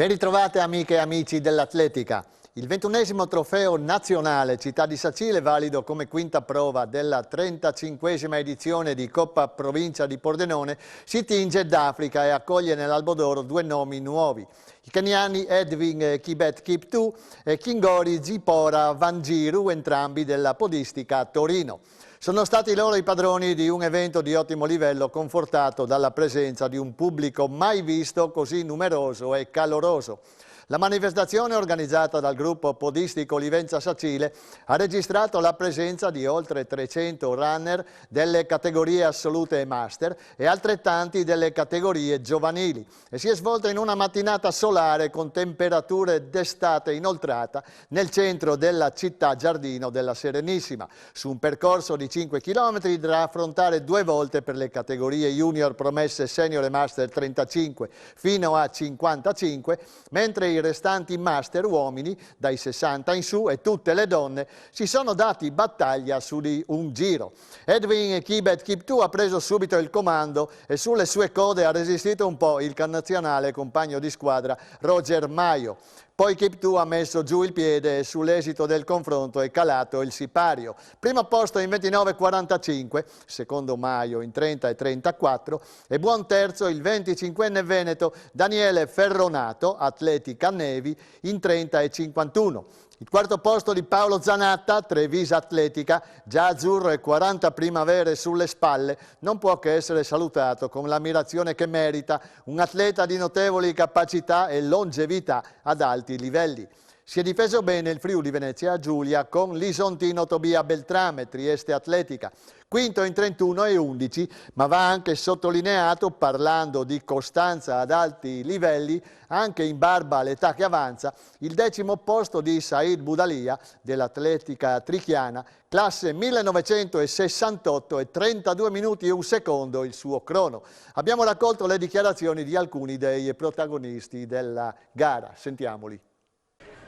Ben ritrovate amiche e amici dell'atletica. Il 21esimo trofeo nazionale Città di Sacile, valido come quinta prova della 35esima edizione di Coppa Provincia di Pordenone, si tinge d'Africa e accoglie nell'Albo d'Oro due nomi nuovi. I keniani Edwin Kibet Kiptu e Kingori Zipora Vangiru, entrambi della podistica Torino. Sono stati loro i padroni di un evento di ottimo livello, confortato dalla presenza di un pubblico mai visto così numeroso e caloroso. La manifestazione, organizzata dal gruppo podistico Livenza Sacile, ha registrato la presenza di oltre 300 runner delle categorie assolute e master e altrettanti delle categorie giovanili e si è svolta in una mattinata solare con temperature d'estate inoltrata nel centro della città giardino della Serenissima, su un percorso di 5 km da affrontare due volte per le categorie junior, promesse, senior e master 35 fino a 55, mentre i restanti master uomini dai 60 in su e tutte le donne si sono dati battaglia su di un giro. Edwin Kibet Kiptu ha preso subito il comando e sulle sue code ha resistito un po' il connazionale compagno di squadra Roger Maio. Poi Kiptu ha messo giù il piede e sull'esito del confronto è calato il sipario. Primo posto in 29,45, secondo Maio in 30,34 e buon terzo il 25enne veneto Daniele Ferronato, Atletica Nevi, in 30,51. Il quarto posto di Paolo Zanatta, Treviso Atletica, già azzurro e 40 primavere sulle spalle, non può che essere salutato con l'ammirazione che merita un atleta di notevoli capacità e longevità ad alti livelli. Si è difeso bene il Friuli Venezia Giulia con l'isontino Tobia Beltrame, Trieste Atletica, quinto in 31,11, ma va anche sottolineato, parlando di costanza ad alti livelli, anche in barba all'età che avanza, il decimo posto di Said Budalia dell'Atletica Trichiana, classe 1968 e 32 minuti e un secondo il suo crono. Abbiamo raccolto le dichiarazioni di alcuni dei protagonisti della gara, sentiamoli.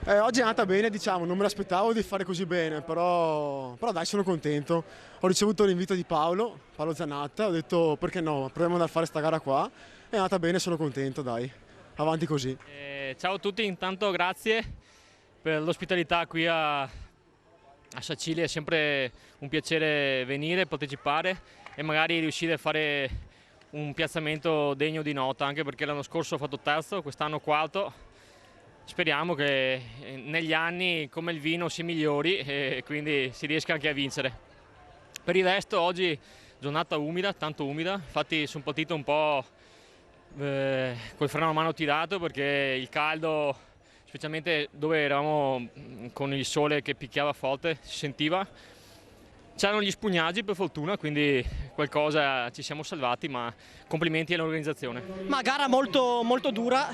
Oggi è andata bene, diciamo, non me l'aspettavo di fare così bene, però dai, sono contento. Ho ricevuto l'invito di Paolo Zanatta, ho detto perché no, proviamo ad andare a fare sta gara qua. È andata bene, sono contento, dai, avanti così. Ciao a tutti, intanto grazie per l'ospitalità qui a Sacile, è sempre un piacere venire, partecipare e magari riuscire a fare un piazzamento degno di nota, anche perché l'anno scorso ho fatto terzo, quest'anno quarto. Speriamo che negli anni come il vino si migliori e quindi si riesca anche a vincere. Per il resto oggi giornata umida, tanto umida, infatti sono partito un po' col freno a mano tirato perché il caldo, specialmente dove eravamo con il sole che picchiava forte, si sentiva. C'erano gli spugnaggi per fortuna, quindi qualcosa ci siamo salvati, ma complimenti all'organizzazione. Una gara molto, molto dura,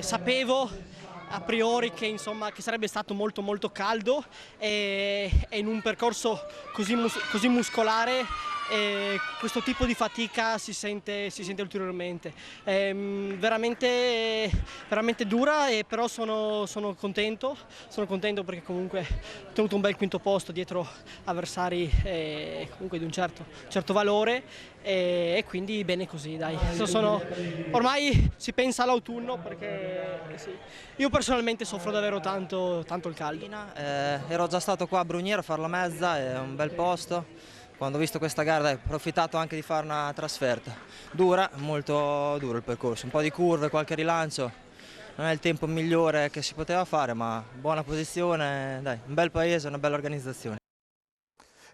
sapevo a priori che, insomma, che sarebbe stato molto molto caldo e in un percorso così muscolare questo tipo di fatica si sente ulteriormente. Veramente dura, però sono contento perché comunque ho tenuto un bel quinto posto dietro avversari comunque di un certo valore e quindi bene così, dai. Ormai si pensa all'autunno perché sì. Io personalmente soffro davvero tanto il caldo. Ero già stato qua a Bruniera a fare la mezza, è un bel posto. Quando ho visto questa gara ho approfittato anche di fare una trasferta. Dura, molto duro il percorso, un po' di curve, qualche rilancio. Non è il tempo migliore che si poteva fare, ma buona posizione, dai, un bel paese, una bella organizzazione.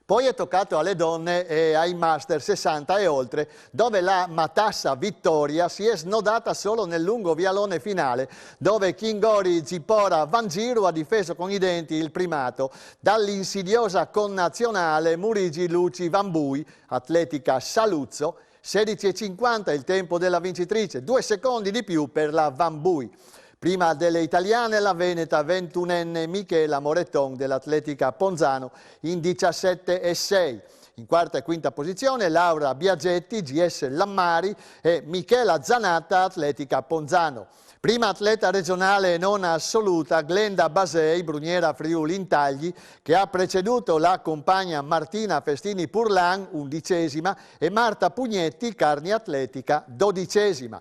Poi è toccato alle donne e ai master 60 e oltre, dove la matassa vittoria si è snodata solo nel lungo vialone finale, dove Kingori Zipora Vangiru ha difeso con i denti il primato dall'insidiosa connazionale Murigi Luci Vambui, Atletica Saluzzo, 16,50 il tempo della vincitrice, 2 secondi di più per la Vambui. Prima delle italiane la veneta 21enne Michela Moreton dell'Atletica Ponzano in 17,6. In quarta e quinta posizione Laura Biagetti, GS Lammari e Michela Zanatta, Atletica Ponzano. Prima atleta regionale e nona assoluta Glenda Basei, Bruniera Friuli Intagli, che ha preceduto la compagna Martina Festini Purlan, 11ª, e Marta Pugnetti, Carni Atletica, 12ª.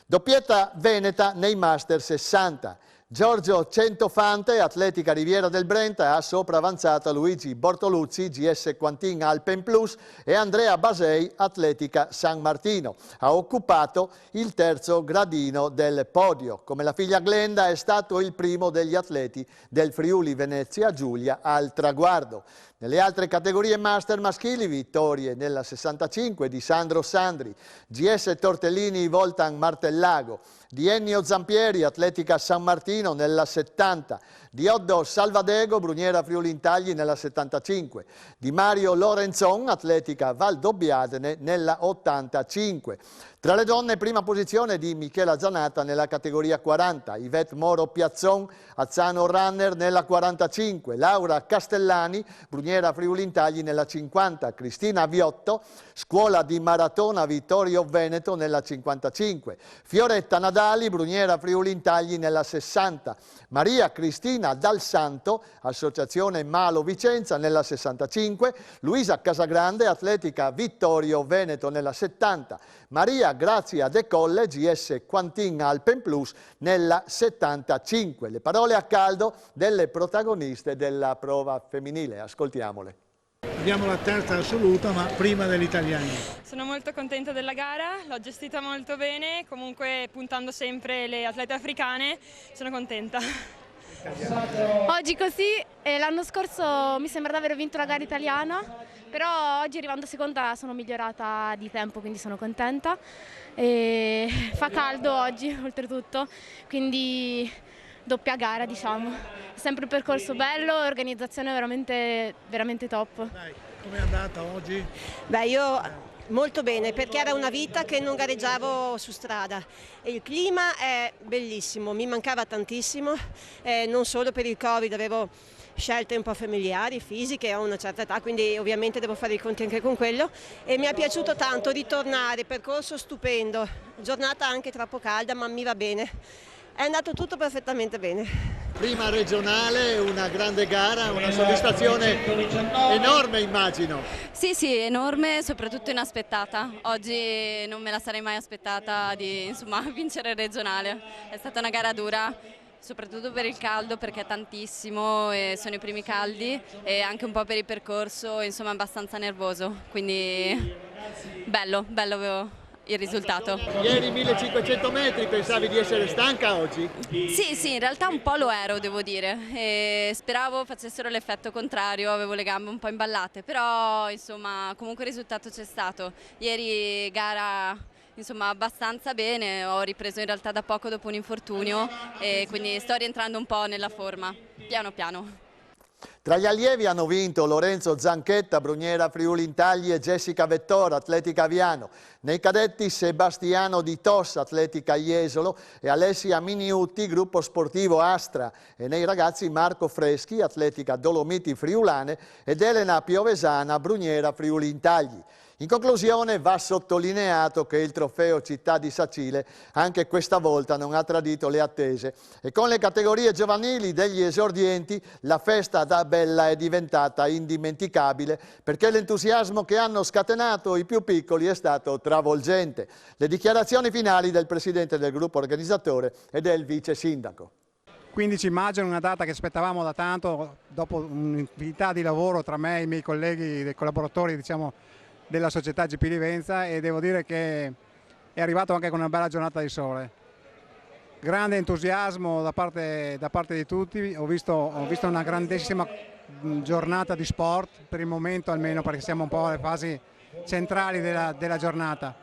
Doppietta veneta nei Master 60. Giorgio Centofante, Atletica Riviera del Brenta, ha sopravanzato Luigi Bortoluzzi, GS Quantin Alpen Plus, e Andrea Basei, Atletica San Martino. Ha occupato il terzo gradino del podio. Come la figlia Glenda, è stato il primo degli atleti del Friuli Venezia Giulia al traguardo. Nelle altre categorie master maschili, vittorie nella 65 di Sandro Sandri, GS Tortellini Voltan Martellago, di Ennio Zampieri, Atletica San Martino nella 70, di Oddo Salvadego, Bruniera Friuli Intagli nella 75, di Mario Lorenzon, Atletica Valdobbiadene nella 85. Tra le donne, prima posizione di Michela Zanata nella categoria 40, Yvette Moro Piazzon, Azzano Runner nella 45, Laura Castellani, Bruniera Friuli Intagli nella 50, Cristina Viotto, Scuola di Maratona Vittorio Veneto nella 55, Fioretta Nadali, Bruniera Friuli Intagli nella 60, Maria Cristina Dal Santo, Associazione Malo Vicenza nella 65, Luisa Casagrande, Atletica Vittorio Veneto nella 70, Maria Grazia De Colle, GS Quantin Alpen Plus nella 75. Le parole a caldo delle protagoniste della prova femminile, ascoltiamole. Abbiamo la terza assoluta, ma prima degli italiani. Sono molto contenta della gara, l'ho gestita molto bene, comunque puntando sempre le atlete africane, sono contenta. Oggi così, l'anno scorso mi sembra di aver vinto la gara italiana, però oggi arrivando seconda sono migliorata di tempo, quindi sono contenta. E fa caldo oggi oltretutto, quindi doppia gara diciamo. Sempre un percorso bello, organizzazione veramente top. Dai, com'è andata oggi? Beh, io molto bene, perché era una vita che non gareggiavo su strada e il clima è bellissimo, mi mancava tantissimo, non solo per il Covid, avevo scelte un po' familiari, fisiche, ho una certa età, quindi ovviamente devo fare i conti anche con quello, e mi è piaciuto tanto ritornare, percorso stupendo, giornata anche troppo calda, ma mi va bene, è andato tutto perfettamente bene. Prima regionale, una grande gara, una soddisfazione enorme immagino. Sì, enorme, soprattutto inaspettata. Oggi non me la sarei mai aspettata di vincere il regionale. È stata una gara dura, soprattutto per il caldo, perché è tantissimo e sono i primi caldi, e anche un po' per il percorso, insomma abbastanza nervoso. Quindi bello il risultato. Ieri 1500 metri, pensavi di essere stanca oggi? Sì, in realtà un po' lo ero, devo dire, e speravo facessero l'effetto contrario, avevo le gambe un po' imballate, però insomma comunque il risultato c'è stato. Ieri gara abbastanza bene, ho ripreso in realtà da poco dopo un infortunio e quindi sto rientrando un po' nella forma, piano piano. Tra gli allievi hanno vinto Lorenzo Zanchetta, Bruniera Friuli Intagli, e Jessica Vettora, Atletica Aviano. Nei cadetti Sebastiano Di Tossa, Atletica Jesolo, e Alessia Miniutti, Gruppo Sportivo Astra. E nei ragazzi Marco Freschi, Atletica Dolomiti Friulane, ed Elena Piovesana, Bruniera Friuli Intagli. In conclusione va sottolineato che il trofeo Città di Sacile anche questa volta non ha tradito le attese, e con le categorie giovanili degli esordienti la festa da bella è diventata indimenticabile, perché l'entusiasmo che hanno scatenato i più piccoli è stato travolgente. Le dichiarazioni finali del presidente del gruppo organizzatore e del vice sindaco. 15 maggio è una data che aspettavamo da tanto, dopo un'infinità di lavoro tra me e i miei colleghi e collaboratori della società GP Livenza, e devo dire che è arrivato anche con una bella giornata di sole. Grande entusiasmo da parte di tutti, ho visto una grandissima giornata di sport, per il momento almeno, perché siamo un po' alle fasi centrali della giornata.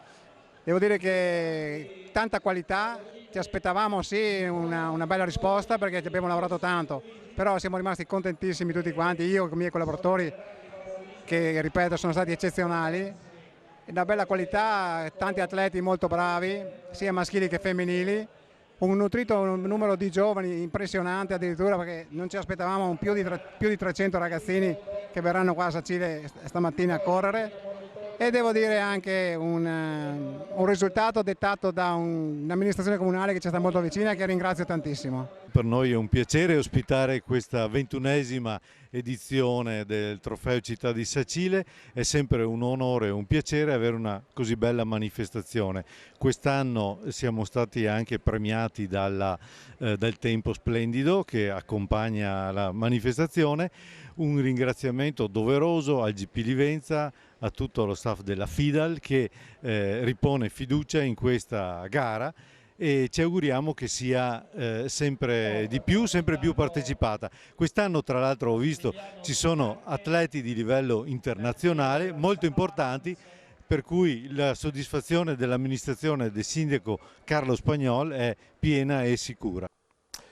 Devo dire che tanta qualità, ci aspettavamo sì una bella risposta perché abbiamo lavorato tanto, però siamo rimasti contentissimi tutti quanti, io con i miei collaboratori, che ripeto sono stati eccezionali, una bella qualità, tanti atleti molto bravi, sia maschili che femminili, un nutrito numero di giovani impressionante addirittura, perché non ci aspettavamo più di 300 ragazzini che verranno qua a Sacile stamattina a correre, e devo dire anche un risultato dettato da un'amministrazione comunale che ci sta molto vicina e che ringrazio tantissimo. per noi è un piacere ospitare questa 21esima edizione del Trofeo Città di Sacile, è sempre un onore e un piacere avere una così bella manifestazione. Quest'anno siamo stati anche premiati dal tempo splendido che accompagna la manifestazione. Un ringraziamento doveroso al GP Livenza, a tutto lo staff della FIDAL che ripone fiducia in questa gara e ci auguriamo che sia sempre di più, sempre più partecipata. Quest'anno tra l'altro ho visto ci sono atleti di livello internazionale molto importanti, per cui la soddisfazione dell'amministrazione del sindaco Carlo Spagnol è piena e sicura.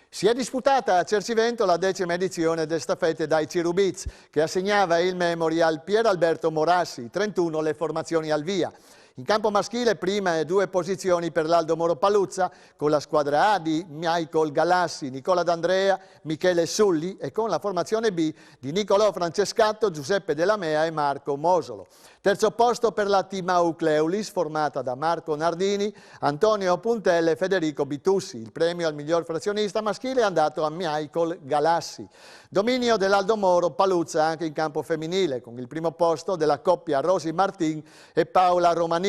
Si è disputata a Cercivento la 10ª edizione del Staffette dai Cirubiz, che assegnava il Memorial Pier Alberto Morassi, 31 le formazioni al via. In campo maschile prime 2 posizioni per l'Aldo Moro Paluzza, con la squadra A di Michael Galassi, Nicola D'Andrea, Michele Sulli e con la formazione B di Nicolò Francescatto, Giuseppe Della Mea e Marco Mosolo. Terzo posto per la Team Aucleulis, formata da Marco Nardini, Antonio Puntelle e Federico Bitussi. Il premio al miglior frazionista maschile è andato a Michael Galassi. Dominio dell'Aldo Moro Paluzza anche in campo femminile, con il primo posto della coppia Rosi Martin e Paola Romanin.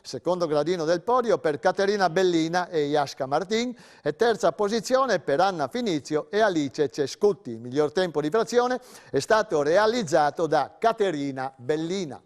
Secondo gradino del podio per Caterina Bellina e Jaska Martin e terza posizione per Anna Finizio e Alice Cescutti. Il miglior tempo di frazione è stato realizzato da Caterina Bellina.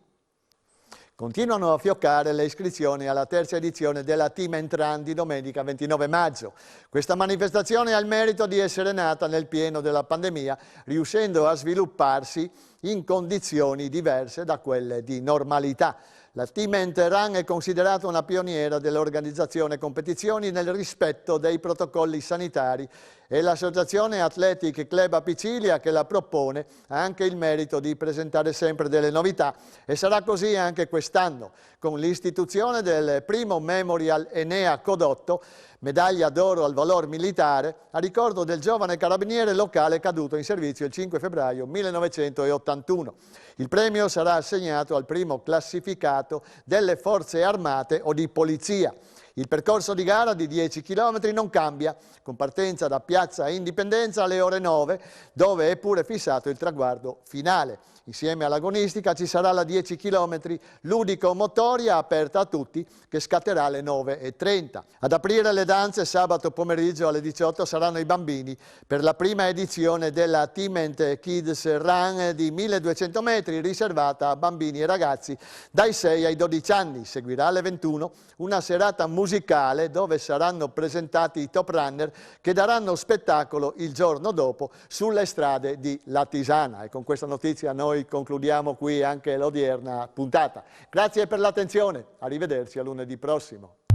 Continuano a fioccare le iscrizioni alla terza edizione della Team Entran di domenica 29 maggio. Questa manifestazione ha il merito di essere nata nel pieno della pandemia, riuscendo a svilupparsi in condizioni diverse da quelle di normalità. La Team Entran è considerata una pioniera dell'organizzazione competizioni nel rispetto dei protocolli sanitari e l'Associazione Athletic Club Apicilia, che la propone, ha anche il merito di presentare sempre delle novità e sarà così anche quest'anno, con l'istituzione del primo Memorial Enea Codotto, medaglia d'oro al valor militare, a ricordo del giovane carabiniere locale caduto in servizio il 5 febbraio 1981. Il premio sarà assegnato al primo classificato delle forze armate o di polizia. Il percorso di gara di 10 km non cambia, con partenza da Piazza Indipendenza alle ore 9, dove è pure fissato il traguardo finale. Insieme all'agonistica ci sarà la 10 km ludico-motoria aperta a tutti, che scatterà alle 9:30. Ad aprire le danze sabato pomeriggio alle 18 saranno i bambini per la prima edizione della Team Kids Run di 1200 metri riservata a bambini e ragazzi dai 6 ai 12 anni. Seguirà alle 21 una serata musicale dove saranno presentati i top runner che daranno spettacolo il giorno dopo sulle strade di Latisana. E con questa notizia noi concludiamo qui anche l'odierna puntata. Grazie per l'attenzione, arrivederci a lunedì prossimo.